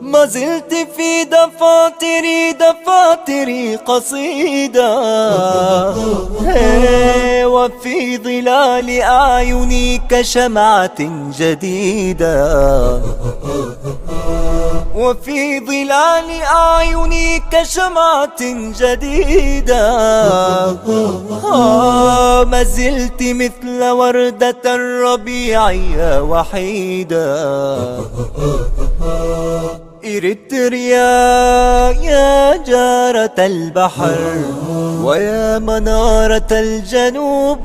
ما زلت في دفاتري قصيدة، وفي ظلال أعيني كشمعة جديدة، وفي ظلال أعيني كشمعة جديدة. ما زلت مثل وردة الربيع وحيدة. إريتريا يا جارة البحر ويا منارة الجنوب،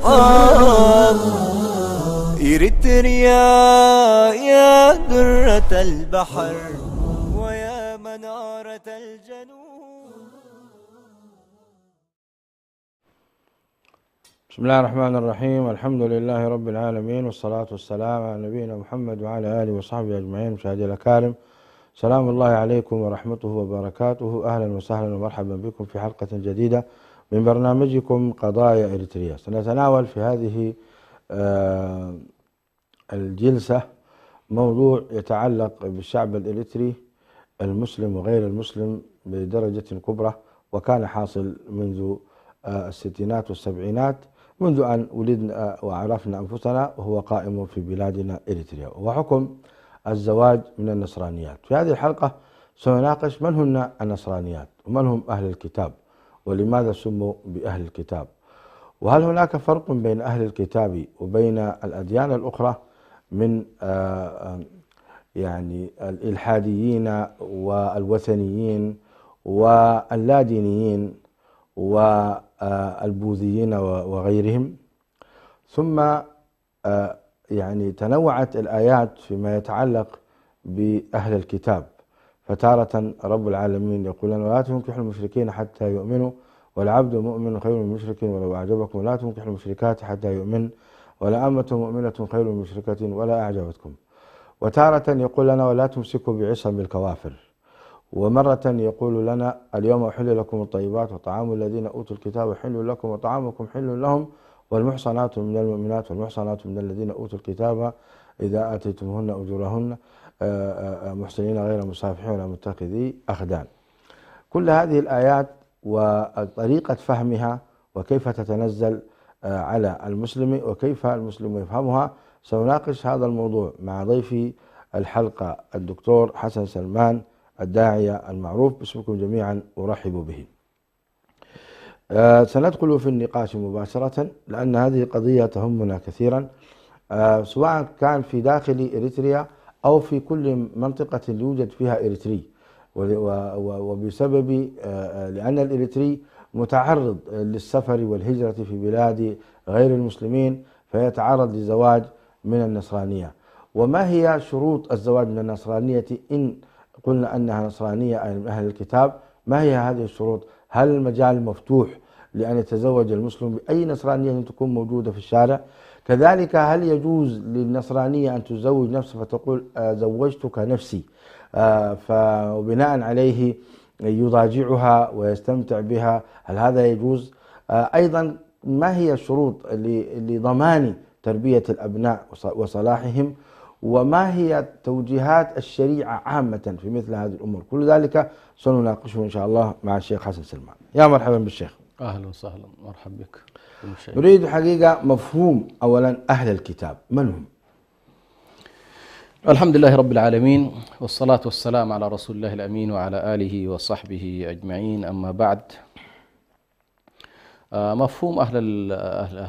إريتريا يا درة البحر ويا منارة الجنوب. بسم الله الرحمن الرحيم. الحمد لله رب العالمين، والصلاة والسلام على نبينا محمد وعلى آله وصحبه أجمعين. مشاهدي الأكارم، سلام الله عليكم ورحمته وبركاته. أهلا وسهلا ومرحبا بكم في حلقة جديدة من برنامجكم قضايا إريتريا. سنتناول في هذه الجلسة موضوع يتعلق بالشعب الإريتري المسلم وغير المسلم بدرجة كبرى، وكان حاصل منذ الستينات والسبعينات، منذ أن ولدنا وعرفنا أنفسنا، وهو قائم في بلادنا إريتريا، وحكم الزواج من النصرانيات. في هذه الحلقة سنناقش من هن النصرانيات، ومن هم أهل الكتاب، ولماذا سموا بأهل الكتاب، وهل هناك فرق بين أهل الكتاب وبين الأديان الأخرى من يعني الإلحاديين والوثنيين واللادينيين والبوذيين وغيرهم. ثم يعني تنوعت الآيات فيما يتعلق بأهل الكتاب، فتارة رب العالمين يقول لنا: ولا تنكحوا المشركين حتى يؤمنوا والعبد مؤمن خير من مشرك ولو أعجبكم، ولا تنكحوا المشركات حتى يؤمن ولأمة مؤمنة خير من مشركة ولا أعجبتكم. وتارة يقول لنا: ولا تمسكوا بعصم الكوافر. ومرة يقول لنا: اليوم أحل لكم الطيبات وطعام الذين أوتوا الكتاب حل لكم وطعامكم حل لهم والمحصنات من المؤمنات والمحصنات من الذين أوتوا الكتاب إذا آتيتموهن أجورهن محسنين غير مسافحين ولا متخذي أخدان. كل هذه الآيات وطريقة فهمها وكيف تتنزل على المسلم وكيف المسلم يفهمها، سنناقش هذا الموضوع مع ضيفي الحلقة الدكتور حسن سلمان، الداعية المعروف باسمكم جميعا، أرحب به. سندخل في النقاش مباشرة، لأن هذه قضية تهمنا كثيرا، سواء كان في داخل إريتريا أو في كل منطقة يوجد فيها إريتري، وبسبب لأن الإريتري متعرض للسفر والهجرة في بلاد غير المسلمين، فيتعرض لزواج من النصرانية. وما هي شروط الزواج من النصرانية إن قلنا أنها نصرانية أي من أهل الكتاب؟ ما هي هذه الشروط؟ هل المجال مفتوح لأن يتزوج المسلم بأي نصرانية تكون موجودة في الشارع؟ كذلك هل يجوز للنصرانية أن تزوج نفسها فتقول زوجتك نفسي، فبناء عليه يضاجعها ويستمتع بها؟ هل هذا يجوز؟ أيضا ما هي الشروط لضمان تربية الأبناء وصلاحهم؟ وما هي توجيهات الشريعة عامة في مثل هذه الأمور؟ كل ذلك سنناقشه إن شاء الله مع الشيخ حسن سلمان. يا مرحبا بالشيخ. أهلا وسهلا، مرحبا بك. نريد حقيقة مفهوم أولا أهل الكتاب، من هم؟ الحمد لله رب العالمين، والصلاة والسلام على رسول الله الأمين وعلى آله وصحبه أجمعين. أما بعد، مفهوم أهل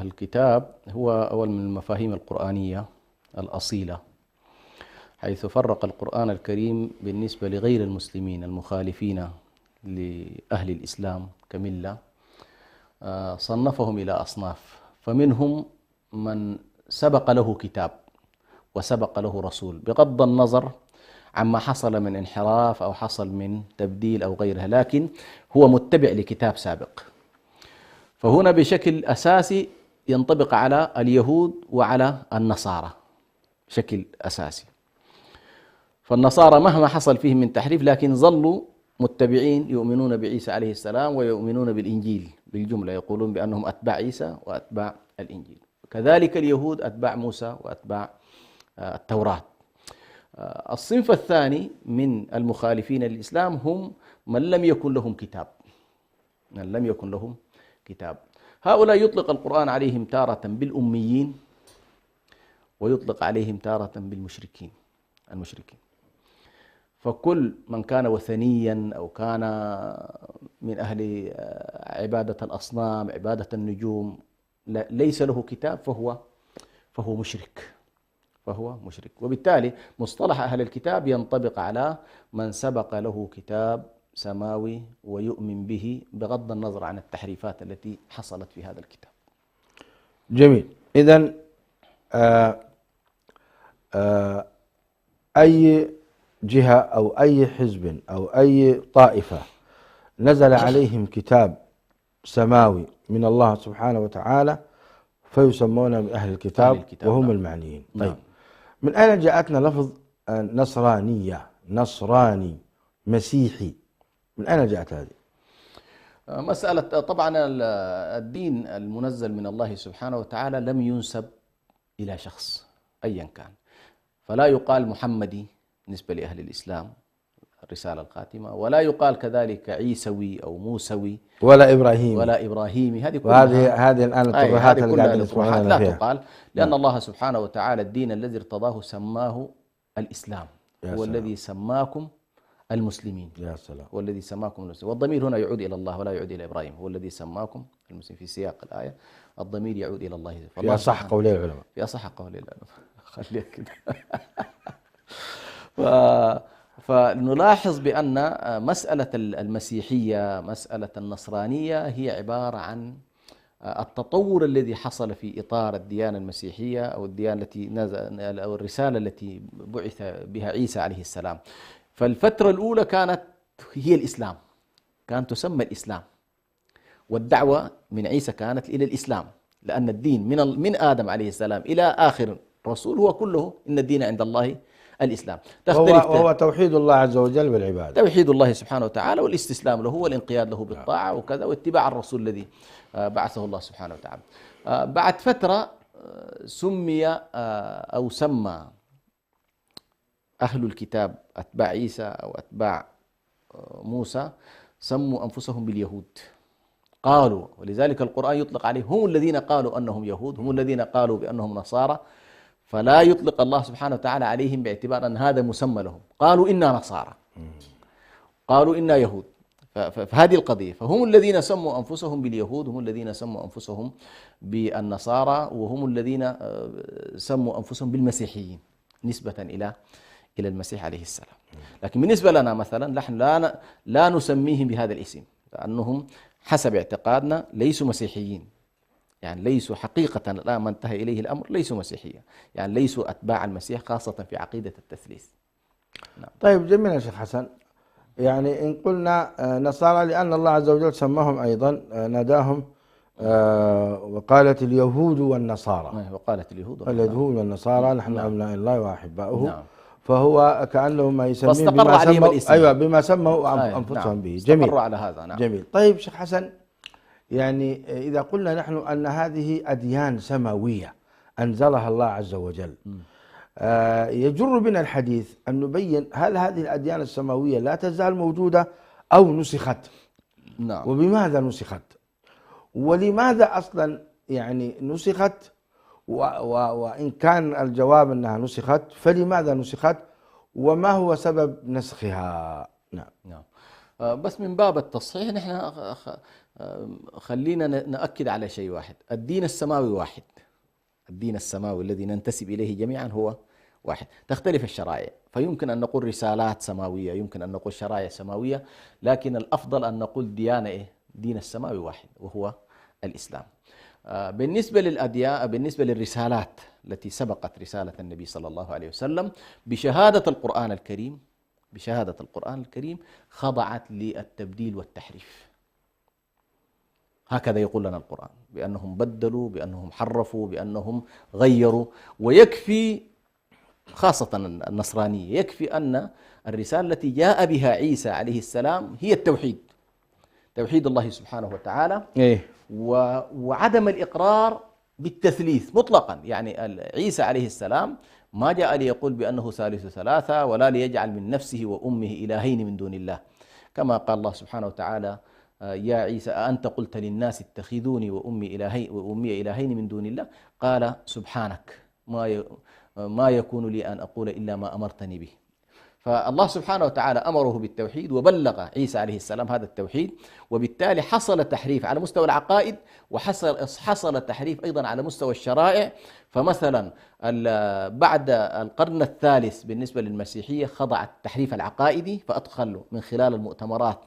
الكتاب هو أول من المفاهيم القرآنية الأصيلة، حيث فرق القرآن الكريم بالنسبة لغير المسلمين المخالفين لأهل الإسلام كملة، صنفهم إلى أصناف. فمنهم من سبق له كتاب وسبق له رسول، بغض النظر عما حصل من انحراف أو حصل من تبديل أو غيرها، لكن هو متبع لكتاب سابق. فهنا بشكل أساسي ينطبق على اليهود وعلى النصارى بشكل أساسي. فالنصارى مهما حصل فيهم من تحريف لكن ظلوا متبعين، يؤمنون بعيسى عليه السلام ويؤمنون بالإنجيل بالجملة، يقولون بأنهم أتباع عيسى وأتباع الإنجيل. كذلك اليهود أتباع موسى وأتباع التوراة. الصنف الثاني من المخالفين للإسلام هم من لم يكن لهم كتاب، من لم يكن لهم كتاب. هؤلاء يطلق القرآن عليهم تارة بالأميين، ويطلق عليهم تارة بالمشركين، المشركين. فكل من كان وثنيا أو كان من أهل عبادة الأصنام، عبادة النجوم، ليس له كتاب فهو مشرك، فهو مشرك. وبالتالي مصطلح أهل الكتاب ينطبق على من سبق له كتاب سماوي ويؤمن به بغض النظر عن التحريفات التي حصلت في هذا الكتاب. جميل. إذن أي جهة أو أي حزب أو أي طائفة نزل عليهم كتاب سماوي من الله سبحانه وتعالى فيسمون بأهل الكتاب وهم المعنيين. طيب، من أين جاءتنا لفظ نصرانية، نصراني، مسيحي؟ من أين جاءت هذه؟ مسألة طبعا الدين المنزل من الله سبحانه وتعالى لم ينسب إلى شخص أيا كان، فلا يقال محمدي بالنسبة لأهل الإسلام الرسالة الخاتمة، ولا يقال كذلك عيسوي أو موسوي ولا إبراهيمي ولا إبراهيمي. هذه الآن الترهات اللي قاعدين نسمعها لا تقال، لأن الله سبحانه وتعالى الدين الذي ارتضاه سماه الإسلام، هو الذي سماكم المسلمين. يا سلام. هو الذي سماكم المسلمين، والضمير هنا يعود إلى الله ولا يعود إلى إبراهيم. هو الذي سماكم المسلمين في سياق الآية، الضمير يعود إلى الله. في أصح قولي العلماء، في أصح قولي العلماء. خليك كده. فنلاحظ بأن مسألة المسيحية، مسألة النصرانية، هي عبارة عن التطور الذي حصل في إطار الديانة المسيحية أو الديانة التي نزل أو الرسالة التي بعث بها عيسى عليه السلام. فالفترة الأولى كانت هي الإسلام، كانت تسمى الإسلام، والدعوة من عيسى كانت إلى الإسلام، لأن الدين من آدم عليه السلام إلى آخر رسول هو كله إن الدين عند الله الإسلام. وهو توحيد الله عز وجل بالعبادة، توحيد الله سبحانه وتعالى والاستسلام له والانقياد له بالطاعة وكذا، واتباع الرسول الذي بعثه الله سبحانه وتعالى. بعد فترة سمي أو سمى أهل الكتاب أتباع عيسى أو أتباع موسى، سموا أنفسهم باليهود. قالوا، ولذلك القرآن يطلق عليهم هم الذين قالوا أنهم يهود، هم الذين قالوا بأنهم نصارى، فلا يطلق الله سبحانه وتعالى عليهم باعتبار أن هذا مسمى لهم. قالوا إنا نصارى، قالوا إنا يهود، فهذه القضية. فهم الذين سموا أنفسهم باليهود، هم الذين سموا أنفسهم بالنصارى، وهم الذين سموا أنفسهم بالمسيحيين نسبة إلى المسيح عليه السلام. لكن بالنسبة لنا مثلا نحن لا نسميهم بهذا الاسم، لأنهم حسب اعتقادنا ليسوا مسيحيين، يعني ليسوا حقيقة الآن ما انتهى إليه الأمر ليسوا مسيحية، يعني ليسوا أتباع المسيح خاصة في عقيدة التثليث. نعم. طيب جميل يا شيخ حسن. يعني إن قلنا نصارى لأن الله عز وجل سماهم أيضا، ناداهم وقالت اليهود والنصارى، وقالت اليهود والنصارى نحن أبناء الله وأحباؤه. نعم. فهو كأنه ما يسميه بما سموا أنفسهم به. جميل. على هذا. نعم. جميل. طيب شيخ حسن، يعني إذا قلنا نحن أن هذه أديان سماوية أنزلها الله عز وجل، يجر بنا الحديث أن نبين هل هذه الأديان السماوية لا تزال موجودة أو نسخت؟ نعم. وبماذا نسخت؟ ولماذا أصلا يعني نسخت؟ وإن كان الجواب أنها نسخت فلماذا نسخت؟ وما هو سبب نسخها؟ نعم. بس من باب التصحيح نحن خلينا نأكد على شيء واحد، الدين السماوي واحد، الدين السماوي الذي ننتسب إليه جميعا هو واحد. تختلف الشرائع، فيمكن أن نقول رسالات سماوية، يمكن أن نقول شرائع سماوية، لكن الأفضل أن نقول ديانة دين السماوي واحد وهو الإسلام. بالنسبة للأديان، بالنسبة للرسالات التي سبقت رسالة النبي صلى الله عليه وسلم بشهادة القرآن الكريم خضعت للتبديل والتحريف. هكذا يقول لنا القرآن، بأنهم بدلوا، بأنهم حرفوا، بأنهم غيروا. ويكفي خاصة النصرانية، يكفي أن الرسالة التي جاء بها عيسى عليه السلام هي التوحيد، توحيد الله سبحانه وتعالى، وعدم الإقرار بالتثليث مطلقا. يعني عيسى عليه السلام ما جاء ليقول بأنه ثالث ثلاثة ولا ليجعل من نفسه وأمه إلهين من دون الله، كما قال الله سبحانه وتعالى يا عيسى أأنت قلت للناس اتخذوني وأمي إلهين من دون الله، قال سبحانك ما يكون لي أن أقول إلا ما أمرتني به. فالله سبحانه وتعالى أمره بالتوحيد وبلغ عيسى عليه السلام هذا التوحيد، وبالتالي حصل تحريف على مستوى العقائد وحصل تحريف أيضا على مستوى الشرائع. فمثلا بعد القرن الثالث بالنسبة للمسيحية خضع التحريف العقائدي، فأدخلوا من خلال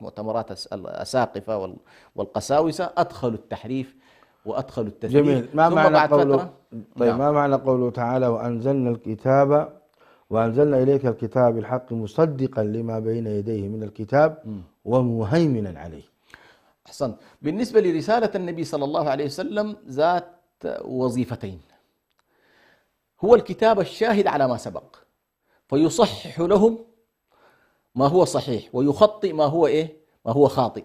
مؤتمرات الأساقفة والقساوسة أدخلوا التحريف وأدخلوا التثليث. جميل. ما ثم معنى بعد قوله فترة طيب ما معنى قوله تعالى وأنزلنا إليك الكتاب بالحق مصدقا لما بين يديه من الكتاب ومهيمنا عليه. أحسنت. بالنسبة لرسالة النبي صلى الله عليه وسلم ذات وظيفتين: هو الكتاب الشاهد على ما سبق، فيصحح لهم ما هو صحيح ويخطئ ما هو خاطئ،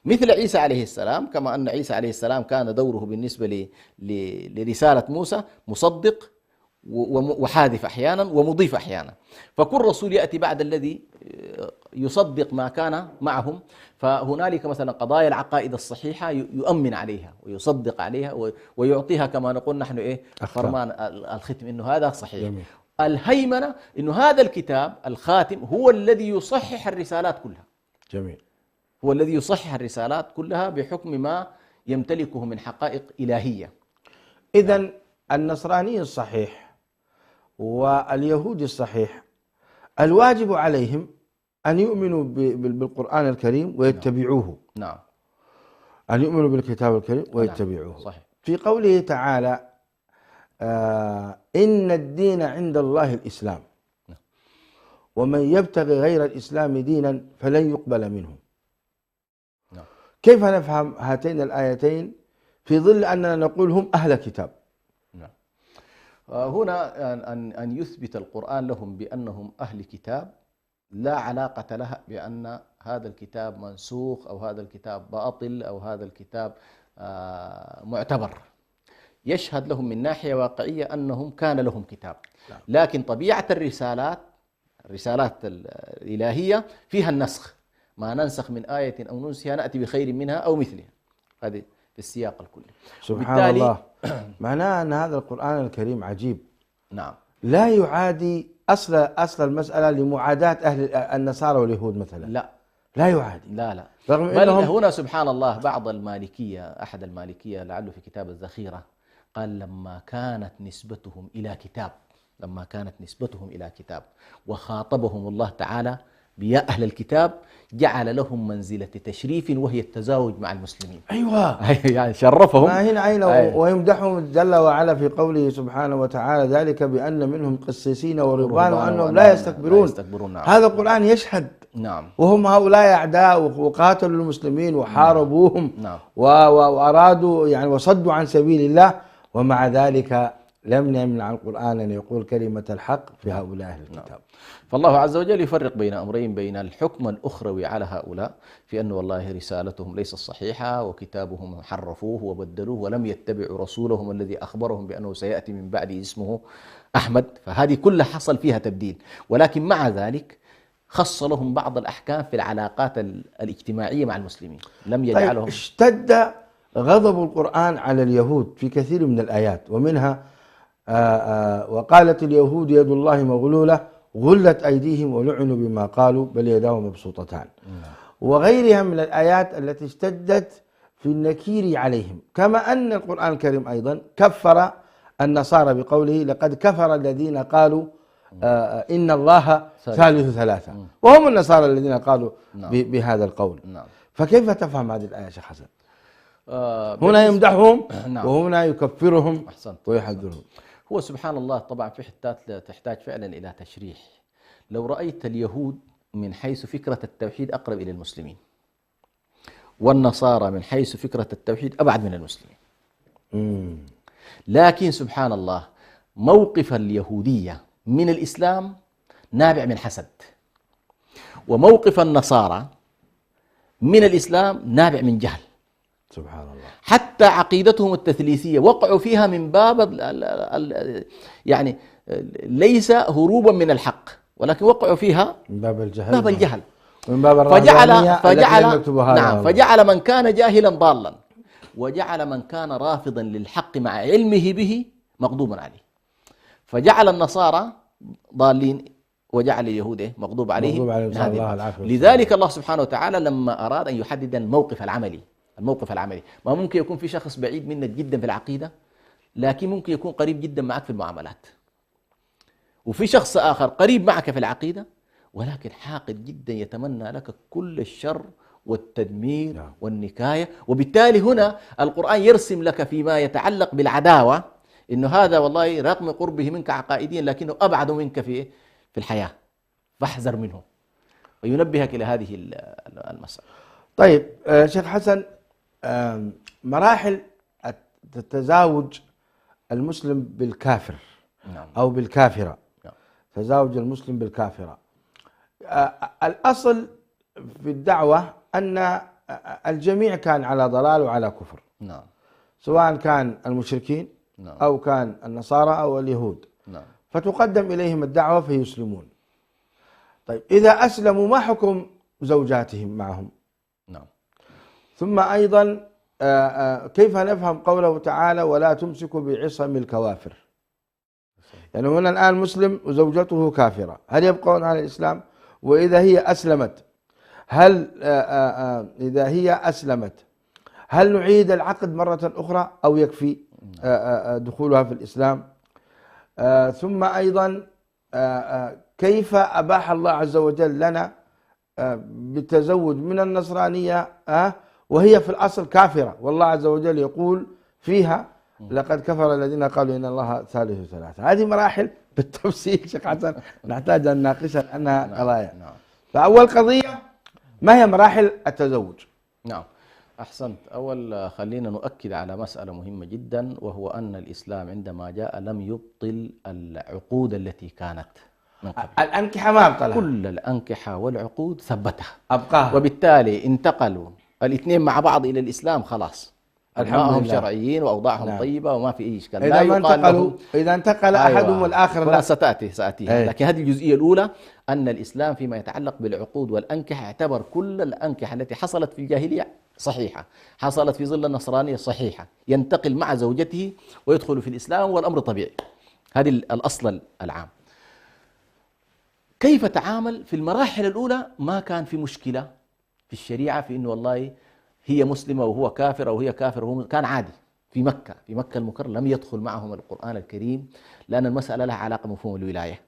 مثل عيسى عليه السلام. كما أن عيسى عليه السلام كان دوره بالنسبة لرسالة موسى مصدق وحادث أحيانا ومضيف أحيانا، فكل رسول يأتي بعد الذي يصدق ما كان معهم. فهنالك مثلا قضايا العقائد الصحيحة يؤمن عليها ويصدق عليها ويعطيها كما نقول نحن فرمان الختم إنه هذا صحيح. جميل. الهيمنة إنه هذا الكتاب الخاتم هو الذي يصحح الرسالات كلها. جميل. هو الذي يصحح الرسالات كلها بحكم ما يمتلكه من حقائق إلهية. إذن النصراني الصحيح واليهودي الصحيح الواجب عليهم أن يؤمنوا بالقرآن الكريم ويتبعوه. نعم. أن يؤمنوا بالكتاب الكريم ويتبعوه. نعم. صحيح. في قوله تعالى إن الدين عند الله الإسلام ومن يبتغي غير الإسلام دينا فلن يقبل منه. نعم. كيف نفهم هاتين الآيتين في ظل أننا نقول هم أهل كتاب؟ هنا أن يثبت القرآن لهم بأنهم أهل كتاب لا علاقة لها بأن هذا الكتاب منسوخ أو هذا الكتاب باطل أو هذا الكتاب معتبر. يشهد لهم من ناحية واقعية أنهم كان لهم كتاب، لكن طبيعة الرسالات الإلهية فيها النسخ، ما ننسخ من آية أو ننسها نأتي بخير منها أو مثلها. هذه في السياق الكلي. سبحان الله. معناه أن هذا القرآن الكريم عجيب. نعم. لا يعادي أصل المسألة لمعاداة أهل النصارى واليهود مثلا. لا يعادي. لا. رغم بل أنهم هنا سبحان الله بعض المالكية، أحد المالكية لعله في كتاب الذخيرة، قال لما كانت نسبتهم إلى كتاب وخاطبهم الله تعالى بيا أهل الكتاب جعل لهم منزلة تشريف وهي التزاوج مع المسلمين. أيوة. يعني شرفهم. ما هنا عين. ويمدحهم جل وعلا في قوله سبحانه وتعالى ذلك بأن منهم قسيسين ورهبان وأنهم لا يستكبرون. نعم. هذا القرآن يشهد. نعم. وهم هؤلاء أعداء وقاتلوا المسلمين وحاربوهم. نعم. وأرادوا يعني وصدوا عن سبيل الله، ومع ذلك لم يمنع القرآن أن يقول كلمة الحق في هؤلاء أهل الكتاب. نعم. فالله عز وجل يفرق بين أمرين: بين الحكم الأخروي على هؤلاء في أن والله رسالتهم ليست صحيحة وكتابهم حرفوه وبدلوه ولم يتبعوا رسولهم الذي أخبرهم بأنه سيأتي من بعد اسمه أحمد، فهذه كلها حصل فيها تبديل، ولكن مع ذلك خص لهم بعض الأحكام في العلاقات الاجتماعية مع المسلمين لم يجعلهم. اشتد غضب القرآن على اليهود في كثير من الآيات، ومنها وقالت اليهود يد الله مغلولة غلت أيديهم ولعنوا بما قالوا بل يداه مبسوطتان، وغيرها من الآيات التي اشتدت في النكير عليهم. كما أن القرآن الكريم أيضا كفر النصارى بقوله لقد كفر الذين قالوا إن الله ثالث ثلاثة، وهم النصارى الذين قالوا بهذا القول. فكيف تفهم هذه الآية شيخ حسن؟ هنا يمدحهم وهنا يكفرهم ويحذرهم. هو سبحان الله طبعا في حتات تحتاج فعلا إلى تشريح. لو رأيت اليهود من حيث فكرة التوحيد أقرب إلى المسلمين، والنصارى من حيث فكرة التوحيد أبعد من المسلمين. لكن سبحان الله موقف اليهودية من الإسلام نابع من حسد، وموقف النصارى من الإسلام نابع من جهل. سبحان الله. حتى عقيدتهم التثليثية وقعوا فيها من باب يعني ليس هروبا من الحق، ولكن وقعوا فيها من باب الجهل، باب الجهل، من باب فجعل نعم فجعل من كان جاهلا ضالا، وجعل من كان رافضا للحق مع علمه به مغضوبا عليه، فجعل النصارى ضالين وجعل اليهود مغضوب عليهم. لذلك الله سبحانه وتعالى لما أراد أن يحدد الموقف العملي، ما ممكن يكون في شخص بعيد منك جدا في العقيدة، لكن ممكن يكون قريب جدا معك في المعاملات، وفي شخص آخر قريب معك في العقيدة ولكن حاقد جدا يتمنى لك كل الشر والتدمير والنكاية. وبالتالي هنا القرآن يرسم لك فيما يتعلق بالعداوة إنه هذا والله رغم قربه منك عقائديا لكنه أبعد منك في الحياة، فاحذر منه، وينبهك إلى هذه المسألة. طيب شيخ حسن، مراحل تزاوج المسلم بالكافر أو بالكافرة، تزاوج المسلم بالكافرة، الأصل في الدعوة أن الجميع كان على ضلال وعلى كفر، سواء كان المشركين أو كان النصارى أو اليهود، فتقدم إليهم الدعوة فيسلمون. طيب إذا أسلموا ما حكم زوجاتهم معهم؟ ثم أيضا كيف نفهم قوله تعالى ولا تمسكوا بعصم الكوافر؟ يعني هنا الآن مسلم وزوجته كافرة، هل يبقون على الإسلام؟ وإذا هي أسلمت هل نعيد العقد مرة أخرى أو يكفي دخولها في الإسلام؟ ثم أيضا كيف أباح الله عز وجل لنا بالتزوج من النصرانية وهي في الأصل كافرة، والله عز وجل يقول فيها لقد كفر الذين قالوا إن الله ثالث ثلاثة. هذه مراحل بالتفصيل شيخ حسن نحتاج أن نناقشها لأنها قضايا. فأول قضية ما هي مراحل التزوج؟ نعم أحسنت. أول خلينا نؤكد على مسألة مهمة جدا، وهو أن الإسلام عندما جاء لم يبطل العقود التي كانت من قبل. الأنكحة ما أبطلها، كل الأنكحة والعقود ثبتها أبقاها، وبالتالي انتقلوا الاثنين مع بعض إلى الإسلام، خلاص أبنائهم شرعيين وأوضاعهم طيبة وما في أي إشكال. إذا انتقل أحدهم والآخر لا. سأتي لكن هذه الجزئية الأولى أن الإسلام فيما يتعلق بالعقود والأنكحة اعتبر كل الأنكحة التي حصلت في الجاهلية صحيحة، حصلت في ظل النصرانية صحيحة، ينتقل مع زوجته ويدخل في الإسلام والأمر طبيعي. هذه الأصل العام. كيف تعامل في المراحل الأولى؟ ما كان في مشكلة في الشريعة في إنه والله هي مسلمة وهو كافر أو هي كافر وهو كان عادي. في مكة المكرمة لم يدخل معهم القرآن الكريم، لأن المسألة لها علاقة بمفهوم الولاية،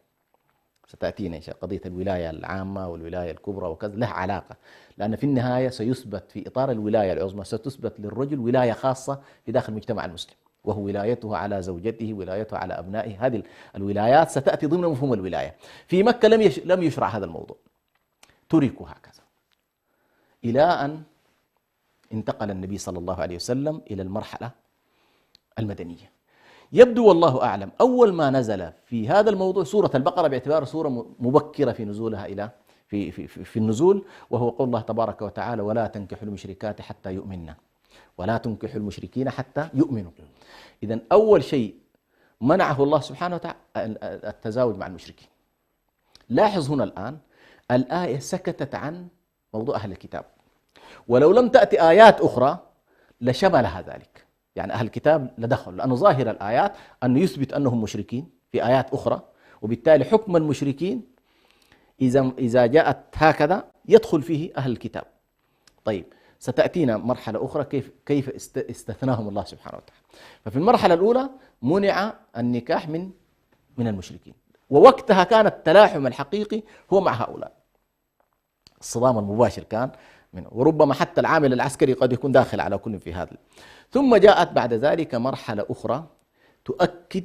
ستأتينا إن شاء الله قضية الولاية العامة والولاية الكبرى وكذا، لها علاقة، لأن في النهاية سيثبت في إطار الولاية العظمى ستثبت للرجل ولاية خاصة في داخل المجتمع المسلم، وهو ولايته على زوجته، ولايته على أبنائه. هذه الولايات ستأتي ضمن مفهوم الولاية. في مكة لم يشرع هذا الموضوع، تركوا هكذا إلى أن انتقل النبي صلى الله عليه وسلم إلى المرحلة المدنية. يبدو والله أعلم أول ما نزل في هذا الموضوع سورة البقرة، باعتبار سورة مبكرة في نزولها إلى في النزول، وهو قول الله تبارك وتعالى ولا تنكحوا المشركات حتى يؤمنن ولا تنكحوا المشركين حتى يؤمنوا. إذن أول شيء منعه الله سبحانه وتعالى التزاوج مع المشركين. لاحظ هنا الآن الآية سكتت عن موضوع أهل الكتاب، ولو لم تأتي آيات أخرى لشملها ذلك، يعني أهل الكتاب لدخل، لأنه ظاهر الآيات أنه يثبت أنهم مشركين في آيات أخرى، وبالتالي حكم المشركين إذا جاءت هكذا يدخل فيه أهل الكتاب. طيب ستأتينا مرحلة أخرى كيف استثناهم الله سبحانه وتعالى. ففي المرحلة الأولى منع النكاح من المشركين، ووقتها كان التلاحم الحقيقي هو مع هؤلاء، الصدام المباشر كان منه، وربما حتى العامل العسكري قد يكون داخل على كل في هذا. ثم جاءت بعد ذلك مرحلة أخرى تؤكد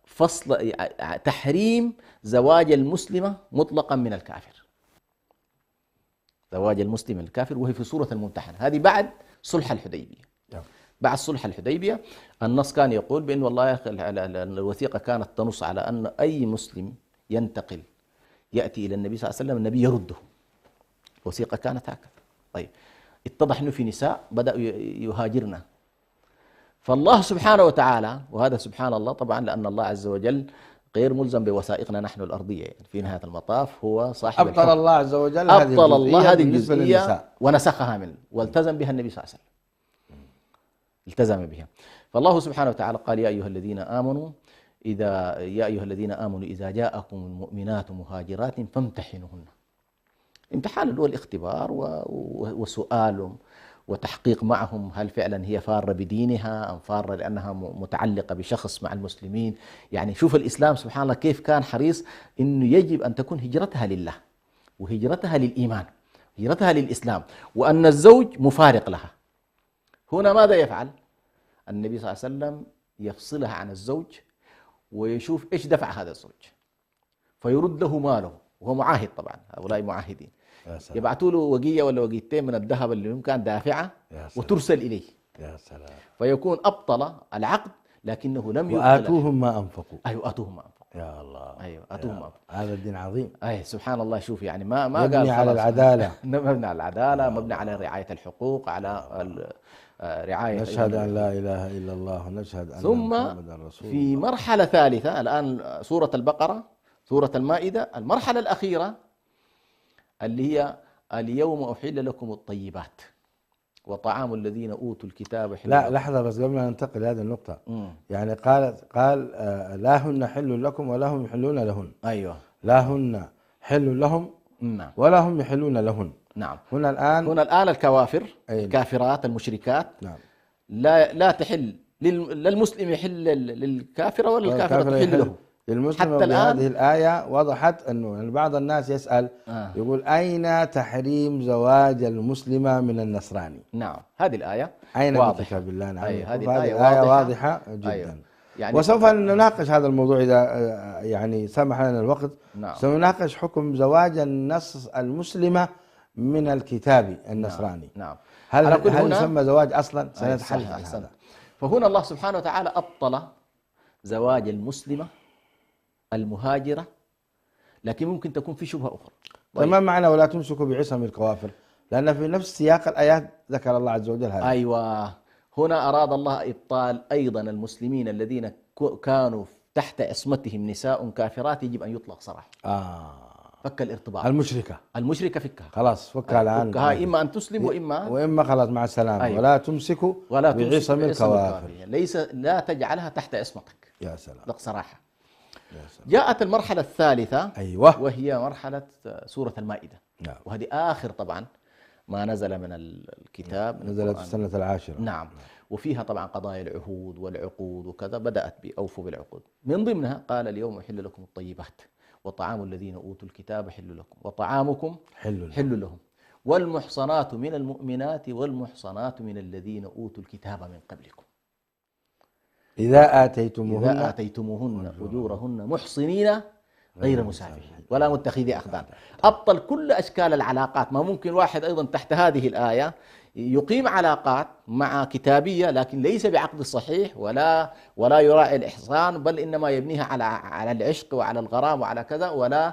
فصل تحريم زواج المسلمة مطلقا من الكافر، زواج المسلم من الكافر، وهي في سورة الممتحنة. هذه بعد صلح الحديبية. بعد صلح الحديبية النص كان يقول بأن والله الوثيقة كانت تنص على أن أي مسلم ينتقل يأتي إلى النبي صلى الله عليه وسلم النبي يرده. الوثيقة كانت هكذا. طيب اتضح أنه في نساء بدأوا يهاجرن. فالله سبحانه وتعالى، وهذا سبحان الله طبعا لأن الله عز وجل غير ملزم بوثائقنا نحن الأرضية، يعني في نهاية المطاف هو صاحب أبطل الحكم. الله عز وجل أبطل الله هذه بالنسبة الجزئية للنساء. ونسخها منه والتزم بها النبي صلى الله عليه وسلم، التزم بها. فالله سبحانه وتعالى قال يا أيها الذين آمنوا إذا جاءكم المؤمنات مهاجرات فامتحنوهن. امتحان هو الاختبار وسؤال وتحقيق معهم هل فعلا هي فارة بدينها أم فارة لأنها متعلقة بشخص مع المسلمين. يعني شوف الإسلام سبحان الله كيف كان حريص أنه يجب أن تكون هجرتها لله وهجرتها للإيمان، هجرتها للإسلام، وأن الزوج مفارق لها. هنا ماذا يفعل النبي صلى الله عليه وسلم؟ يفصلها عن الزوج ويشوف إيش دفع هذا الزوج فيرد له ماله، وهو معاهد طبعا، هؤلاء معاهدين، يبعثوا له وقية ولا وقيتين من الذهب اللي يمكن دافعة وترسل إليه. يا سلام. فيكون أبطل العقد لكنه لم يبطل. وآتوهم ما أنفقوا. أيوة آتوهم ما أنفقوا. يا الله. أيوة آتوهم ما أنفقوا. هذا الدين عظيم. أي سبحان الله. شوف يعني ما مبني قال على العدالة. مبني على العدالة، مبني على رعاية الحقوق، على رعاية. نشهد أن لا إله إلا الله ونشهد أن ثم محمدا رسول الله. في مرحلة ثالثة الآن سورة البقرة، سورة المائدة، المرحلة الأخيرة اللي هي اليوم أحل لكم الطيبات وطعام الذين أوتوا الكتاب حل لا لكم. لحظة بس قبل ما ننتقل لهذه النقطة. يعني قال لا هن حل لكم ولا هم يحلون لهن. أيوة. لا هن حل لهم نعم. ولا هم يحلون لهن. نعم. هنا الآن الكوافر، أين؟ الكافرات المشركات. نعم. لا تحل للمسلم يحل للكافرة ولا الكافرة تحل له للمسلم. حتى الآن هذه الآية وضحت أنه يعني بعض الناس يسأل يقول أين تحريم زواج المسلمة من النصراني؟ نعم هذه الآية أين واضحة. كتاب الله؟ نعم. هذه الآية واضحة جدا. أيوة. يعني وسوف نناقش هذا الموضوع إذا يعني سمح لنا الوقت. نعم. سنناقش حكم زواج المسلمة من الكتاب النصراني. نعم. هل يسمى زواج أصلا؟ سنتحدث عن هذا. فهنا الله سبحانه وتعالى أبطل زواج المسلمة المهاجرة، لكن ممكن تكون في شبهة أخرى. طيب ما معنى ولا تمسكوا بعصم الكوافر؟ لأن في نفس سياق الآيات ذكر الله عز وجل هذا. أيوة. هنا أراد الله إبطال أيضا المسلمين الذين كانوا تحت عصمتهم نساء كافرات يجب أن يطلق صراحة. فك الارتباط. المشركة فكها خلاص فكها الآن. فكها إما أن تسلم وإما خلاص مع السلامة. أيوة. ولا تمسكوا بعصم الكوافر. لا تجعلها تحت عصمتك. يا سلام. اطلق صراحة. جاءت المرحلة الثالثة. أيوة. وهي مرحلة سورة المائدة. نعم. وهذه آخر طبعا ما نزل من الكتاب. نزلت في السنة العاشرة. نعم. وفيها طبعا قضايا العهود والعقود وكذا، بدأت بأوفوا بالعقود. من ضمنها قال اليوم أحل لكم الطيبات وطعام الذين أوتوا الكتاب حل لكم وطعامكم حل لهم والمحصنات من المؤمنات والمحصنات من الذين أوتوا الكتاب من قبلكم إذا آتيتموهن أجورهن محصنين غير مسافحين ولا متخذي أخدان. أبطل كل أشكال العلاقات. ما ممكن واحد أيضا تحت هذه الآية يقيم علاقات مع كتابية لكن ليس بعقد صحيح ولا يراعي الإحصان، بل إنما يبنيها على العشق وعلى الغرام وعلى كذا، ولا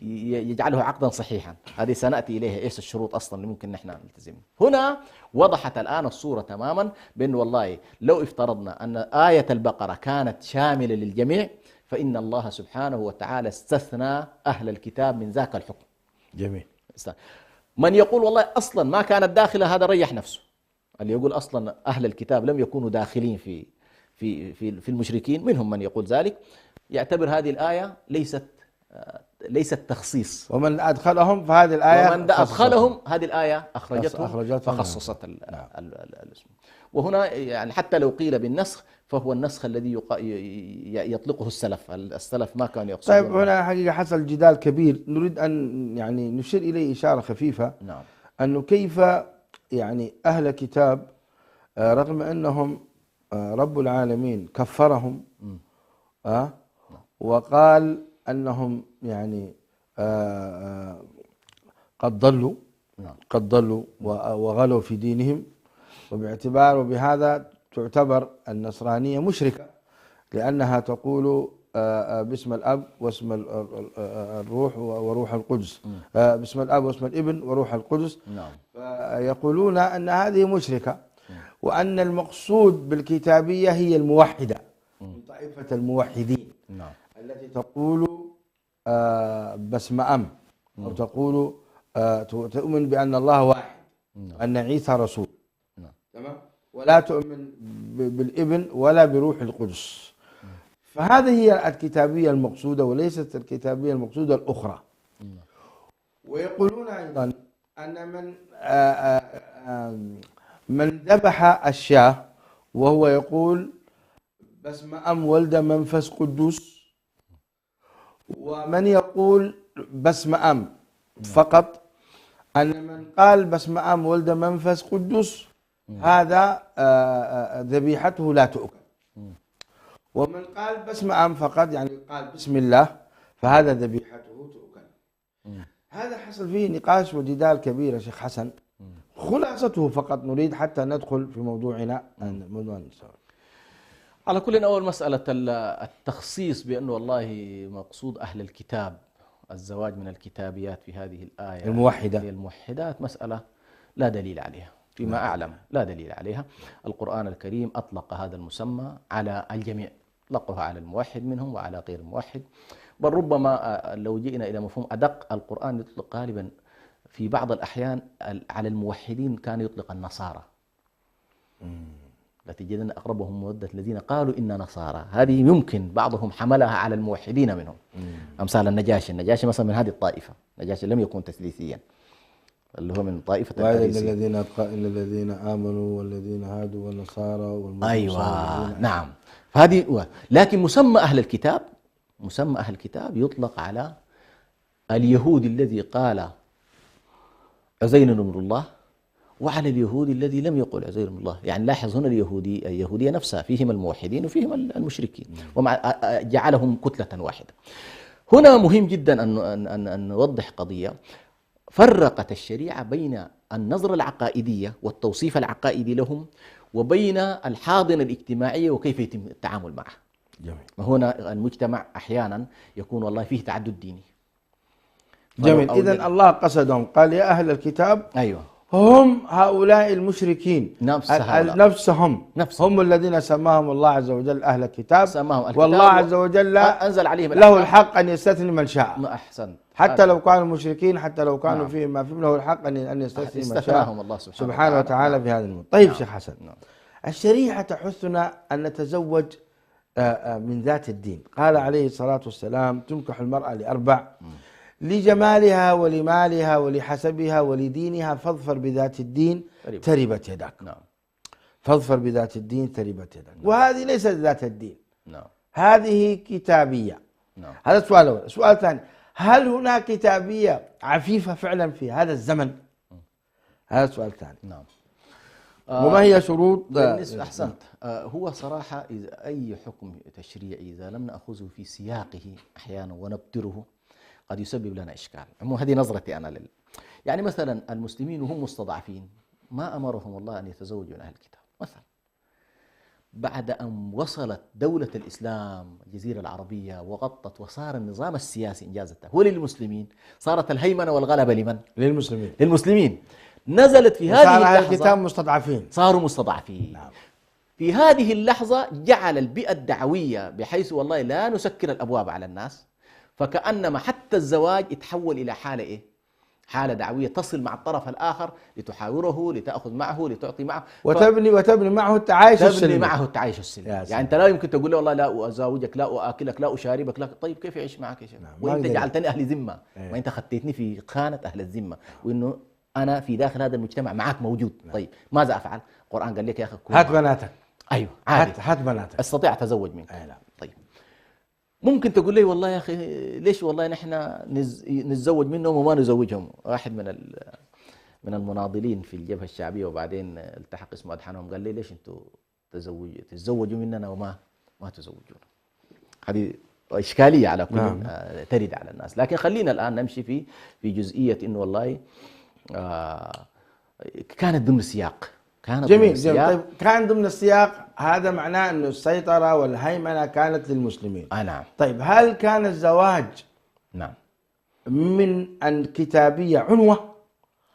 يجعله عقدا صحيحا. هذه سنأتي إليها إيش الشروط أصلا اللي ممكن نحن نلتزم. هنا وضحت الآن الصورة تماما بأن والله لو افترضنا أن آية البقرة كانت شاملة للجميع فإن الله سبحانه وتعالى استثنى أهل الكتاب من ذاك الحكم. جميل. من يقول والله أصلا ما كانت داخلة هذا ريح نفسه. اللي يقول أصلا أهل الكتاب لم يكونوا داخلين في المشركين، منهم من يقول ذلك، يعتبر هذه الآية ليست تخصيص. ومن أدخلهم فهذه الآية ومن أدخلهم هذه الآية أخرجتهم فخصصت الاسم. وهنا يعني حتى لو قيل بالنسخ فهو النسخ الذي يطلقه السلف ما كانوا يقصدون. طيب هنا حقيقة حصل جدال كبير، نريد أن يعني نشير إليه إشارة خفيفة. نعم. أنه كيف يعني أهل كتاب رغم أنهم رب العالمين كفرهم وقال أنهم يعني قد ضلوا وغلوا في دينهم، وباعتبار وبهذا تعتبر النصرانية مشركة لأنها تقول باسم الأب واسم الروح وروح القدس، باسم الأب واسم الابن وروح القدس. نعم. يقولون أن هذه مشركة، وأن المقصود بالكتابية هي الموحدة من طائفة الموحدين. نعم. التي تقول باسم أم، أو تقول تؤمن بأن الله واحد، أن عيسى رسول، تمام، ولا تؤمن بالابن ولا بروح القدس. فهذه هي الكتابية المقصودة، وليست الكتابية المقصودة الأخرى. ويقولون أيضا أن من ذبح الشاة وهو يقول باسم أم ولد منفس قدوس، ومن يقول باسم أم فقط، أن من قال باسم أم ولد منفس قدوس هذا ذبيحته لا تؤكل، ومن قال باسم أم فقط يعني قال بسم الله فهذا ذبيحته تؤكل. هذا حصل فيه نقاش وجدال كبير يا شيخ حسن، خلاصته فقط نريد حتى ندخل في موضوعنا موضوع النساء. على كل، أول مسألة التخصيص بأنه والله مقصود أهل الكتاب الزواج من الكتابيات في هذه الآية الموحدة، هي الموحدات، مسألة لا دليل عليها فيما أعلم، لا دليل عليها. القرآن الكريم أطلق هذا المسمى على الجميع، أطلقها على الموحد منهم وعلى غير الموحد. بل ربما لو جئنا إلى مفهوم أدق، القرآن يطلق غالبا في بعض الأحيان على الموحدين كان يطلق النصارى، لتجدن أقربهم مودة الذين قالوا إن نصارى. هذه يمكن بعضهم حملها على الموحدين منهم، أمثال النجاشي مثلا من هذه الطائفة. النجاشي لم يكن تثليثيا، اللي هو من طائفة الذين آمنوا والذين هادوا والنصارى والمجوس. أيوة نعم. فهذه، لكن مسمى أهل الكتاب، مسمى أهل الكتاب يطلق على اليهود الذي قال عزير ابن الله، وعلى اليهود الذي لم يقل عزير ابن الله. يعني لاحظ هنا اليهودية نفسها فيهم الموحدين وفيهم المشركين، جعلهم كتلة واحدة. هنا مهم جدا أن نوضح قضية. فرقت الشريعة بين النظرة العقائدية والتوصيف العقائدي لهم، وبين الحاضنة الاجتماعية وكيف يتم التعامل معها. جميل. هنا المجتمع أحيانا يكون والله فيه تعدد ديني. جميل. إذن الله قصدهم، قال يا أهل الكتاب، أيوة، هم هؤلاء المشركين نفسهم هم الذين سماهم الله عز وجل أهل الكتاب، والله عز وجل أنزل عليهم له الحق أن يستثني من شاء. أحسن. حتى لو كانوا مشركين، حتى لو كانوا فيه ما فيهم، له الحق أن يستثني من شاء الله سبحانه وتعالى في هذا الموضوع. طيب شيخ حسن، الشريعة تحثنا أن نتزوج من ذات الدين. قال عليه الصلاة والسلام تنكح المرأة لأربع: لجمالها ولمالها ولحسبها ولدينها، فاظفر بذات الدين تربت يدك. نعم. فاظفر بذات الدين تربت يدك. وهذه ليست ذات الدين، نعم، هذه كتابية. نعم. هذا السؤال الأول. السؤال الثاني: هل هناك كتابية عفيفة فعلا في هذا الزمن؟ هذا السؤال الثاني. نعم. وما هي شروط؟ أحسنت. هو صراحة أي حكم تشريعي إذا لم نأخذه في سياقه أحيانا ونبتره قد يسبب لنا إشكال. هذه نظرتي أنا يعني مثلا المسلمين وهم مستضعفين ما أمرهم الله أن يتزوجوا من أهل الكتاب. مثلا بعد أن وصلت دولة الإسلام الجزيرة العربية وغطت، وصار النظام السياسي إنجازته هو للمسلمين، صارت الهيمنة والغلبة لمن؟ للمسلمين. نزلت في هذه اللحظة، صار أهل الكتاب مستضعفين، صاروا مستضعفين. نعم. في هذه اللحظة جعل البيئة الدعوية بحيث والله لا نسكر الأبواب على الناس، فكأنما حتى الزواج يتحول إلى حالة إيه؟ حالة دعوية تصل مع الطرف الآخر لتحاوره، لتأخذ معه، لتعطي معه، وتبني معه التعايش السلمي. تبني معه التعايش السلمي. يعني أنت لا يمكن تقول له والله لا أزاوجك، لا أكلك، لا أشاربك، لا. طيب كيف يعيش معك يا شيخ؟ وأنت جعلتني أهل ذمة، ما أنت خطيتني في خانة أهل الذمة، وإنه أنا في داخل هذا المجتمع معك موجود. طيب ماذا أفعل؟ القرآن قال لك يا أخي هات بناتك. أيوه عادي، هات بناتك، استطيع أتزوج منك. طيب ممكن تقول لي والله يا أخي ليش والله نحن نتزوج منهم وما نزوجهم؟ واحد من المناضلين في الجبهة الشعبية وبعدين التحق اسمه أدحنهم قال لي ليش أنتوا تتزوجوا مننا وما تزوجون؟ هذه إشكالية على كل ترد على الناس. لكن خلينا الآن نمشي في جزئية إنه والله كانت ضمن سياق، كانت ضمن جميل. السياق. طيب كان ضمن السياق، هذا معناه أنه السيطرة والهيمنة كانت للمسلمين. نعم. طيب هل كان الزواج نعم. من الكتابية عنوة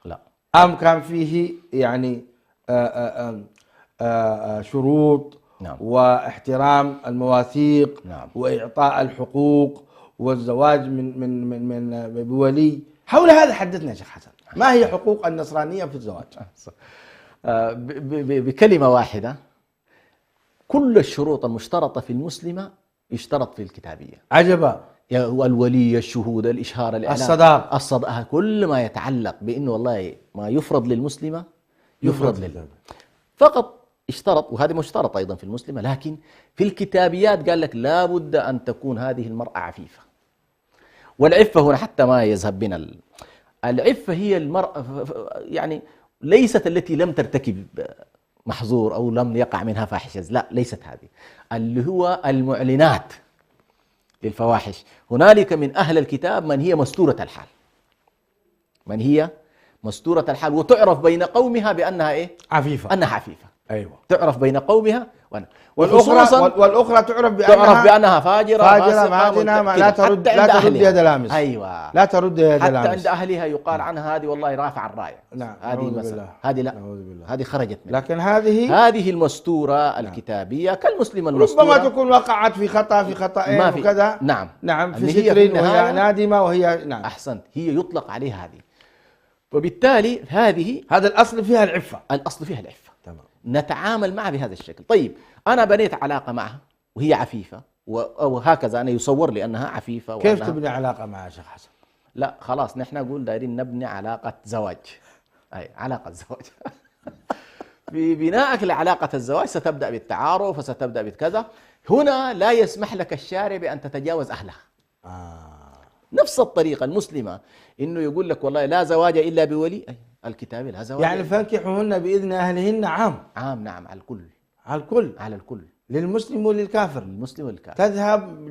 لا. أم كان فيه يعني شروط نعم. واحترام المواثيق نعم. وإعطاء الحقوق والزواج من بولي؟ حول هذا حدثنا يا شيخ حسن، ما هي حقوق النصرانية في الزواج؟ بكلمة واحدة، كل الشروط المشترطة في المسلمة يشترط في الكتابية. عجبا. الولي، الشهود، الإشهار، الإعلان، الصداقة، كل ما يتعلق بأنه والله ما يفرض للمسلمة يفرض لله. فقط اشترط، وهذه مشترط أيضا في المسلمة، لكن في الكتابيات قال لك لا بد أن تكون هذه المرأة عفيفة. والعفة هنا حتى ما يذهب بنا، العفة هي المرأة يعني ليست التي لم ترتكب محظور أو لم يقع منها فاحشة، لا، ليست هذه، اللي هو المعلنات للفواحش. هنالك من أهل الكتاب من هي مستورة الحال، من هي مستورة الحال، وتعرف بين قومها بأنها إيه؟ عفيفة. أنها عفيفة. أيوة. تعرف بين قومها والأخرى تعرف بأنها فاجرة ماجنة، لا ترد يد لامس. أيوة. لا ترد يد لامس. حتى عند أهلها يقال عنها هذه والله رافع الراية. نعم. هذه مثلا، هذه لا، هذه خرجت منها. لكن هذه المستورة الكتابية كالمسلمة المستورة، ربما تكون وقعت في خطأين وكذا. نعم. في ستر وهي نادمة وهي نعم. أحسنت، هي يطلق عليها هذه. وبالتالي هذا الأصل فيها العفة. الأصل فيها العفة. تمام. نتعامل معها بهذا الشكل. طيب أنا بنيت علاقة معها وهي عفيفة، وهكذا أنا يصور لي أنها عفيفة. كيف تبني علاقة معها شيخ حسن؟ لا خلاص، نحن نقول دايرين نبني علاقة زواج. أي علاقة زواج. في بنائك لعلاقة الزواج ستبدأ بالتعارف وستبدأ بكذا. هنا لا يسمح لك الشارع بأن تتجاوز أهلها. نفس الطريقة المسلمة إنه يقول لك والله لا زواج إلا بولي، الكتاب لا زواج يعني فانكحوهن بإذن أهلهن عام. نعم، على الكل. على الكل للمسلم وللكافر. للمسلم والكافر. تذهب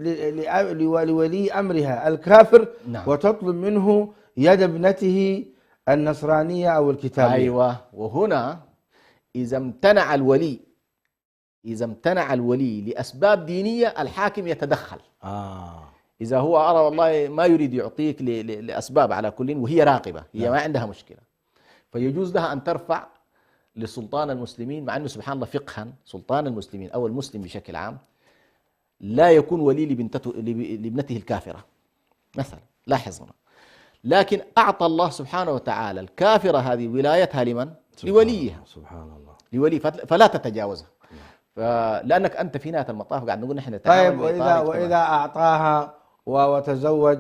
لولي أمرها الكافر. نعم. وتطلب منه يد ابنته النصرانية أو الكتابية. أيوة. وهنا إذا امتنع الولي لأسباب دينية، الحاكم يتدخل. إذا هو أرى والله ما يريد يعطيك لأسباب على كل، وهي راقبة، هي ما عندها مشكلة، فيجوز لها أن ترفع لسلطان المسلمين، مع أنه سبحان الله فقها سلطان المسلمين أو المسلم بشكل عام لا يكون ولي لابنته الكافرة مثلا، لاحظ هنا. لكن أعطى الله سبحانه وتعالى الكافرة هذه ولايتها لمن؟ لوليها. سبحان الله. لولي، فلا تتجاوزها. لأنك أنت في نهاية المطاف قاعد نقول نحن طيب وإذا أعطاها وتزوج،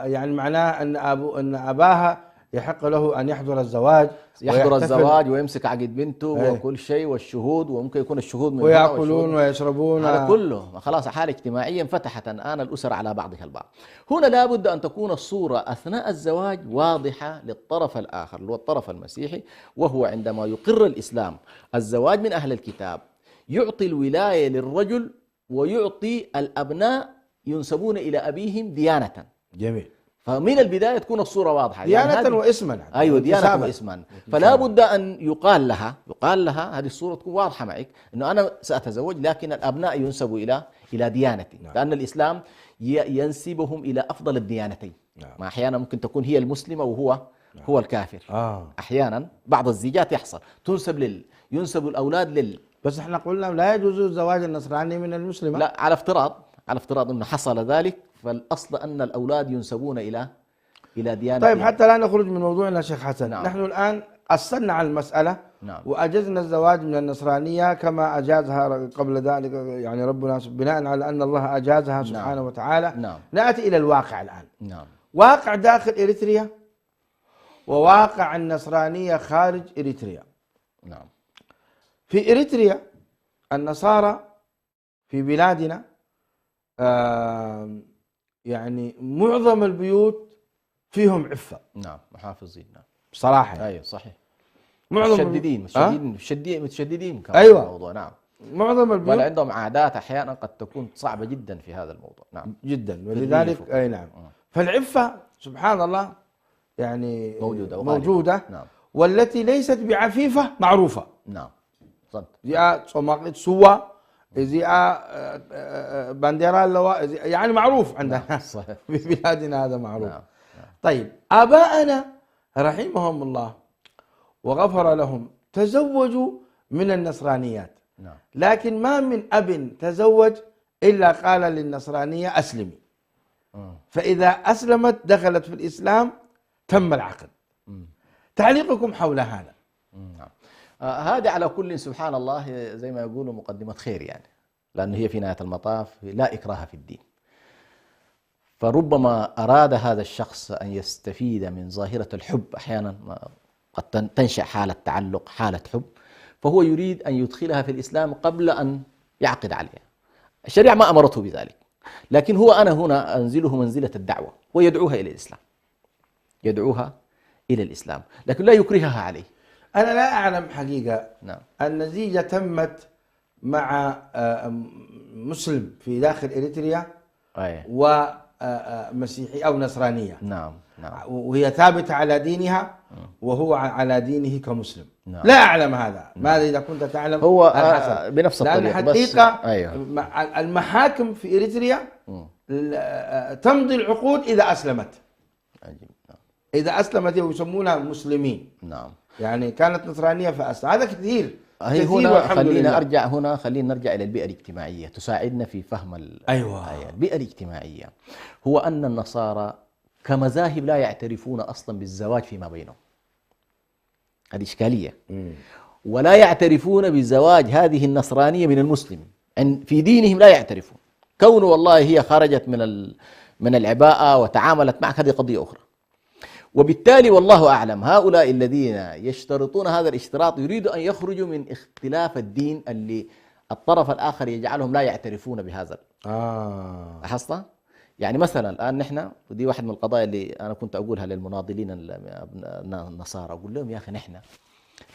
يعني معناه أن أباها يحق له أن يحضر الزواج، ويمسك عقد بنته وكل شيء والشهود، وممكن يكون الشهود من ويأكلون ويشربون، هذا كله خلاص حالة اجتماعية انفتحت الآن الأسر على بعضها البعض. هنا لا بد أن تكون الصورة أثناء الزواج واضحة للطرف الآخر اللي هو الطرف المسيحي، وهو عندما يقر الإسلام الزواج من أهل الكتاب يعطي الولاية للرجل ويعطي الأبناء ينسبون إلى أبيهم ديانة. جميل. فمن البداية تكون الصورة واضحة، ديانة يعني واسما. أيوة، ديانة واسما. فلا بد أن يقال لها هذه الصورة تكون واضحة معك، أنه أنا سأتزوج لكن الأبناء ينسبوا إلى ديانتي. لأن الإسلام ينسبهم إلى أفضل الديانتين. ما أحيانا ممكن تكون هي المسلمة وهو هو الكافر. أحيانا بعض الزيجات يحصل ينسب الأولاد بس احنا قلنا لا يجوز الزواج النصراني من المسلمة. لا، على افتراض أنه حصل ذلك، فالأصل أن الأولاد ينسبون إلى ديانة. طيب حتى لا نخرج من موضوعنا شيخ حسن. نعم. نحن الآن أصلنا على المسألة. نعم. وأجزنا الزواج من النصرانية كما أجازها قبل ذلك، يعني ربنا بناء على أن الله أجازها سبحانه وتعالى. نعم. نأتي إلى الواقع الآن. نعم. واقع داخل إريتريا وواقع النصرانية خارج إريتريا. نعم. في إريتريا النصارى في بلادنا يعني معظم البيوت فيهم عفة. نعم، محافظين. نعم بصراحة. أيوة صحيح. معظم متشددين كمان. أيوة. في الموضوع. نعم. معظم البيوت بل عندهم عادات أحيانا قد تكون صعبة جدا في هذا الموضوع. نعم جدا. ولذلك أي نعم. فالعفة سبحان الله يعني موجودة. نعم. والتي ليست بعفيفة معروفة. نعم صدق. زي صماقيت سوا، زي بانديرا اللواء، يعني معروف عندنا. نعم صحيح. في بلادنا هذا معروف. نعم. طيب آباءنا رحمهم الله وغفر لهم تزوجوا من النصرانيات، نعم. لكن ما من أب تزوج إلا قال للنصرانية أسلمي، فإذا أسلمت دخلت في الإسلام تم العقد. تعليقكم حول هذا؟ نعم. هذا على كل سبحان الله زي ما يقولوا مقدمة خير يعني، لأنه هي في نهاية المطاف لا إكراه في الدين. فربما أراد هذا الشخص أن يستفيد من ظاهرة الحب، أحيانا قد تنشأ حالة تعلق، حالة حب، فهو يريد أن يدخلها في الإسلام قبل أن يعقد عليها. الشريعة ما أمرته بذلك، لكن أنا هنا أنزله منزلة الدعوة ويدعوها إلى الإسلام، يدعوها إلى الإسلام، لكن لا يكرهها عليه. أنا لا أعلم حقيقة. نعم. النتيجة تمت مع مسلم في داخل إريتريا ومسيحي أو نصرانية. نعم نعم. وهي ثابتة على دينها وهو على دينه كمسلم. نعم. لا أعلم هذا. ماذا إذا كنت تعلم؟ هو بنفس الطريقة. لأن حقيقة أيوه. المحاكم في إريتريا تمضي العقود إذا أسلمت. عجيب. نعم. إذا أسلمت يسمونها مسلمين. نعم. يعني كانت نصرانية فأسلم. هذا كثير. هنا خلينا نرجع إلى البيئة الاجتماعية تساعدنا في فهم أيوة. البيئة الاجتماعية هو أن النصارى كمذاهب لا يعترفون أصلا بالزواج فيما بينهم، هذه إشكالية. ولا يعترفون بزواج هذه النصرانية من المسلم، في دينهم لا يعترفون. كونه والله هي خرجت من العباءة وتعاملت معك، هذه قضية أخرى. وبالتالي والله أعلم هؤلاء الذين يشترطون هذا الاشتراط يريدوا أن يخرجوا من اختلاف الدين اللي الطرف الآخر يجعلهم لا يعترفون بهذا. لاحظت؟ يعني مثلا الآن نحن، ودي واحد من القضايا اللي أنا كنت أقولها للمناضلين النصارى، أقول لهم يا أخي نحن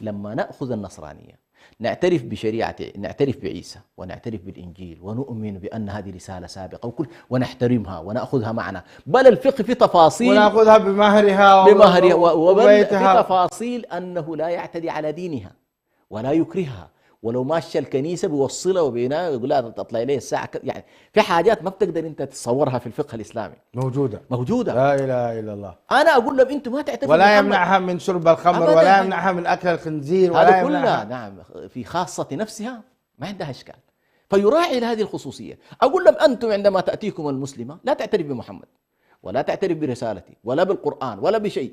لما نأخذ النصرانية نعترف بشريعة، نعترف بعيسى ونعترف بالإنجيل ونؤمن بأن هذه رسالة سابقة ونحترمها ونأخذها معنا، بل الفقه في تفاصيل ونأخذها بمهرها وبل في تفاصيل أنه لا يعتدي على دينها ولا يكرهها، ولو ماشى الكنيسة بيوصلها وبينها يقول لها تطلع إليه الساعة يعني في حاجات ما بتقدر أنت تتصورها في الفقه الإسلامي. موجودة. لا إله إلا الله. أنا أقول لهم أنتم ما تعترفوا، ولا يمنعها من شرب الخمر ولا يمنعها من أكل الخنزير ولا هذا كلها. نعم، في خاصة نفسها ما عندها إشكال، فيراعي هذه الخصوصية. أقول لهم أنتم عندما تأتيكم المسلمة لا تعترف بمحمد ولا تعترف برسالتي ولا بالقرآن ولا بشيء،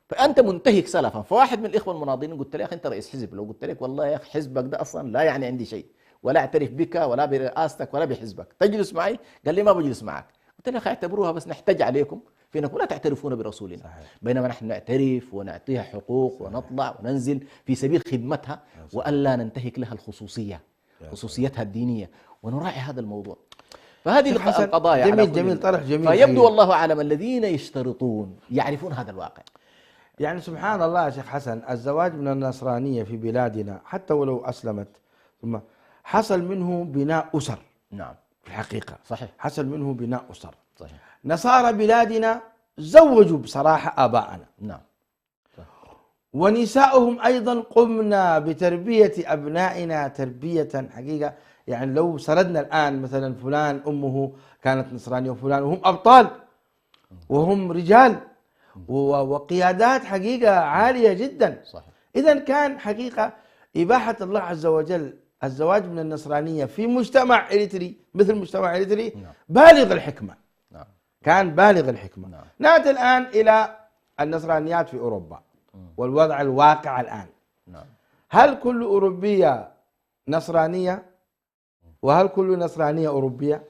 فأنت منتهك سلفا. فواحد من الإخوة المناضلين قلت له يا أخي أنت رئيس حزب، لو قلت لك والله يا أخي حزبك ده أصلا لا يعني عندي شيء ولا أعترف بك ولا برئاستك ولا بحزبك، تجلس معي؟ قال لي ما بجلس معك. قلت له يا أخي اعتبروها بس نحتج عليكم في أنكم لا تعترفون برسولنا. صحيح. بينما نحن نعترف ونعطيها حقوق ونطلع وننزل في سبيل خدمتها وألا ننتهك لها الخصوصية، خصوصيتها الدينية، ونراعي هذا الموضوع. فهذه القضايا جميل طرح جميل. فيبدو والله أعلم الذين يشترطون يعرفون هذا الواقع. يعني سبحان الله يا شيخ حسن، الزواج من النصرانية في بلادنا حتى ولو أسلمت ثم حصل منه بناء أسر. نعم في الحقيقة صحيح، حصل منه بناء أسر. صحيح. نصارى بلادنا زوجوا بصراحة آباءنا. نعم. ونساؤهم أيضا قمنا بتربية أبنائنا تربية حقيقة. يعني لو سردنا الآن مثلا فلان أمه كانت نصرانية وفلان، وهم أبطال وهم رجال وقيادات حقيقة عالية جدا. صحيح. إذا كان حقيقة إباحة الله عز وجل الزواج من النصرانية في مجتمع إريتري مثل مجتمع إريتري بالغ الحكمة. كان بالغ الحكمة. نأتي الآن إلى النصرانيات في أوروبا والوضع الواقع الآن. هل كل أوروبية نصرانية؟ وهل كل نصرانية أوروبية؟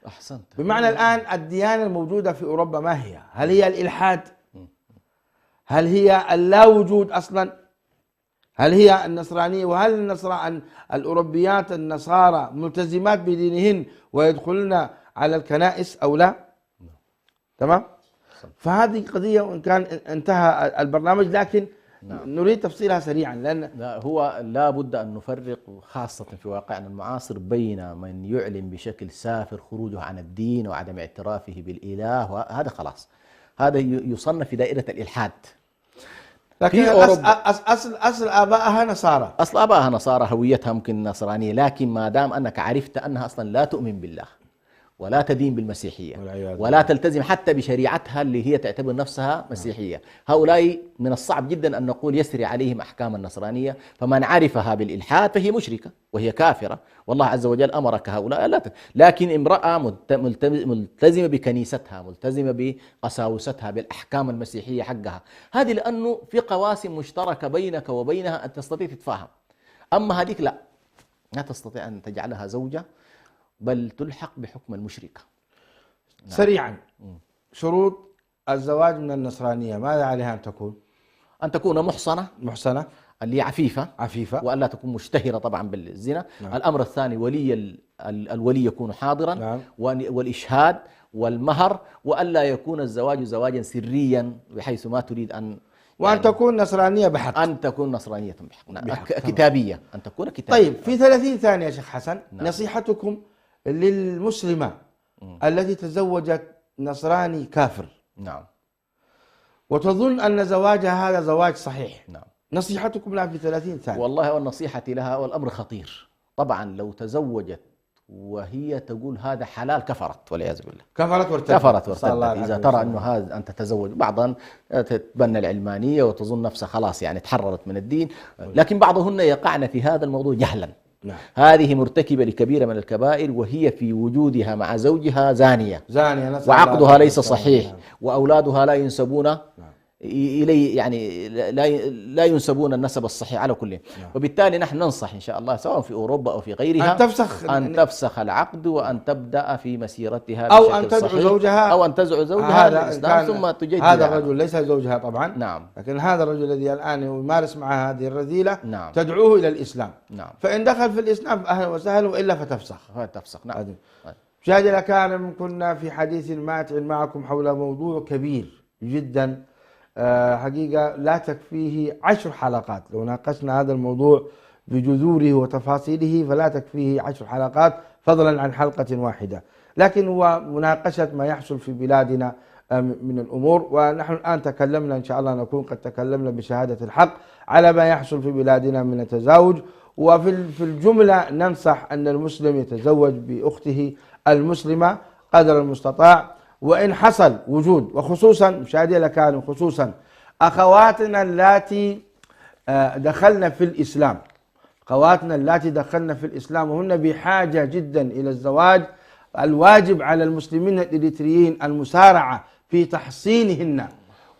أحسنت. بمعنى الآن الديانة الموجودة في أوروبا ما هي؟ هل هي الإلحاد؟ هل هي اللا وجود أصلا؟ هل هي النصرانية؟ وهل الأوروبيات النصارى ملتزمات بدينهن ويدخلن على الكنائس أو لا؟ تمام؟ فهذه قضية وإن كان انتهى البرنامج، لكن نريد تفصيلها سريعا. لأن هو لا بد أن نفرق خاصة في واقعنا المعاصر بين من يعلن بشكل سافر خروجه عن الدين وعدم اعترافه بالإله، وهذا خلاص هذا يصنف في دائرة الإلحاد. لكن في أوروبا أصل آبائها نصارى. أصل آبائها نصارى، هويتها ممكن نصرانية، لكن ما دام أنك عرفت أنها أصلا لا تؤمن بالله ولا تدين بالمسيحية ولا تلتزم حتى بشريعتها اللي هي تعتبر نفسها مسيحية، هؤلاء من الصعب جدا أن نقول يسري عليهم أحكام النصرانية. فمن عرفها بالإلحاد فهي مشركة وهي كافرة، والله عز وجل أمرك هؤلاء لا لكن امرأة ملتزمة بكنيستها، ملتزمة بقساوستها، بالأحكام المسيحية حقها، هذه لأنه في قواسم مشتركة بينك وبينها أن تستطيع تتفاهم. أما هذيك لا تستطيع أن تجعلها زوجة، بل تلحق بحكم المشركة. سريعا، شروط الزواج من النصرانية ماذا عليها أن تكون؟ أن تكون محصنة اللي هي عفيفة، وألا تكون مشتهرة طبعا بالزنا. الأمر الثاني الولي يكون حاضرا، والإشهاد والمهر، وألا يكون الزواج زواجا سريا بحيث ما تريد أن وأن تكون نصرانية بحق. أن تكون نصرانية بحق. كتابية، أن تكون كتابية. طيب، في 30 ثانية يا شيخ حسن، نصيحتكم للمسلمة التي تزوجت نصراني كافر، وتظن أن زواجها هذا زواج صحيح، نصيحتكم لها في 30 ثانية. والله والنصيحة لها، والأمر خطير طبعا. لو تزوجت وهي تقول هذا حلال كفرت والعياذ بالله، كفرت وارتدت. إذا ترى أنه هذا أن تتزوج، بعضا تتبنى العلمانية وتظن نفسها خلاص يعني تحررت من الدين، لكن بعضهن يقعن في هذا الموضوع جهلا. هذه مرتكبة لكبيرة من الكبائر، وهي في وجودها مع زوجها زانية وعقدها ليس صحيح، وأولادها لا ينسبون إليه، يعني لا ينسبون النسب الصحيح على كل. وبالتالي نحن ننصح إن شاء الله سواء في أوروبا أو في غيرها أن تفسخ العقد وأن تبدأ في مسيرتها أو أن تدعو زوجها إلى الإسلام ثم تجدد. هذا الرجل ليس زوجها طبعا، نعم، لكن هذا الرجل الذي الآن يمارس معها هذه الرذيلة، نعم، تدعوه إلى الإسلام، نعم، فإن دخل في الإسلام فأهلا وسهلا، وإلا فتفسخ. نعم. مشاهدينا الكرام، كنا في حديث ماتع معكم حول موضوع كبير جدا، حقيقة لا تكفيه 10 حلقات. لو ناقشنا هذا الموضوع بجذوره وتفاصيله فلا تكفيه 10 حلقات، فضلا عن حلقة واحدة، لكن هو مناقشة ما يحصل في بلادنا من الأمور. ونحن الآن تكلمنا، إن شاء الله نكون قد تكلمنا بشهادة الحق على ما يحصل في بلادنا من التزاوج. وفي الجملة ننصح أن المسلم يتزوج بأخته المسلمة قدر المستطاع، وإن حصل وجود، وخصوصا مشاهدينا الكرام، خصوصا أخواتنا اللاتي دخلنا في الإسلام، أخواتنا اللاتي دخلنا في الإسلام وهن بحاجة جدا إلى الزواج، الواجب على المسلمين الإريتريين المسارعة في تحصينهن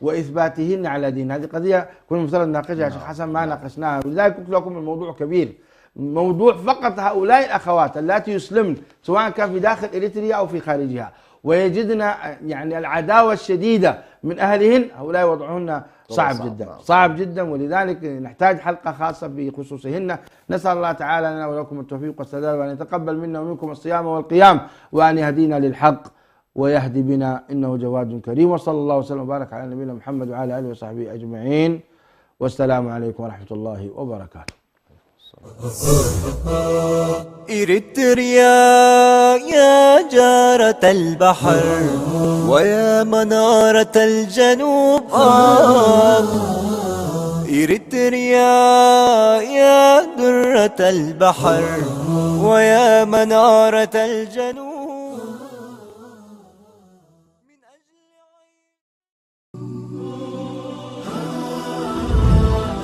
وإثباتهن على دين. هذه قضية كنا مفترض نناقشها يا شيخ حسن، ما ناقشناها، ولذلك قلت لكم الموضوع كبير، موضوع فقط هؤلاء الأخوات اللاتي يسلمن سواء كان في داخل إريتريا أو في خارجها، ويجدنا يعني العداوة الشديدة من أهلهن، هؤلاء وضعهن صعب جدا، ولذلك نحتاج حلقة خاصة بخصوصهن. نسأل الله تعالى لنا ولكم التوفيق والسداد، وأن يتقبل منا ومنكم الصيام والقيام، وأن يهدينا للحق ويهدي بنا، إنه جواد كريم. وصلى الله وسلم وبارك على نبينا محمد وعلى آله وصحبه أجمعين، والسلام عليكم ورحمة الله وبركاته. إريتريا يا جارة البحر ويا منارة الجنوب، إريتريا يا درة البحر ويا منارة الجنوب.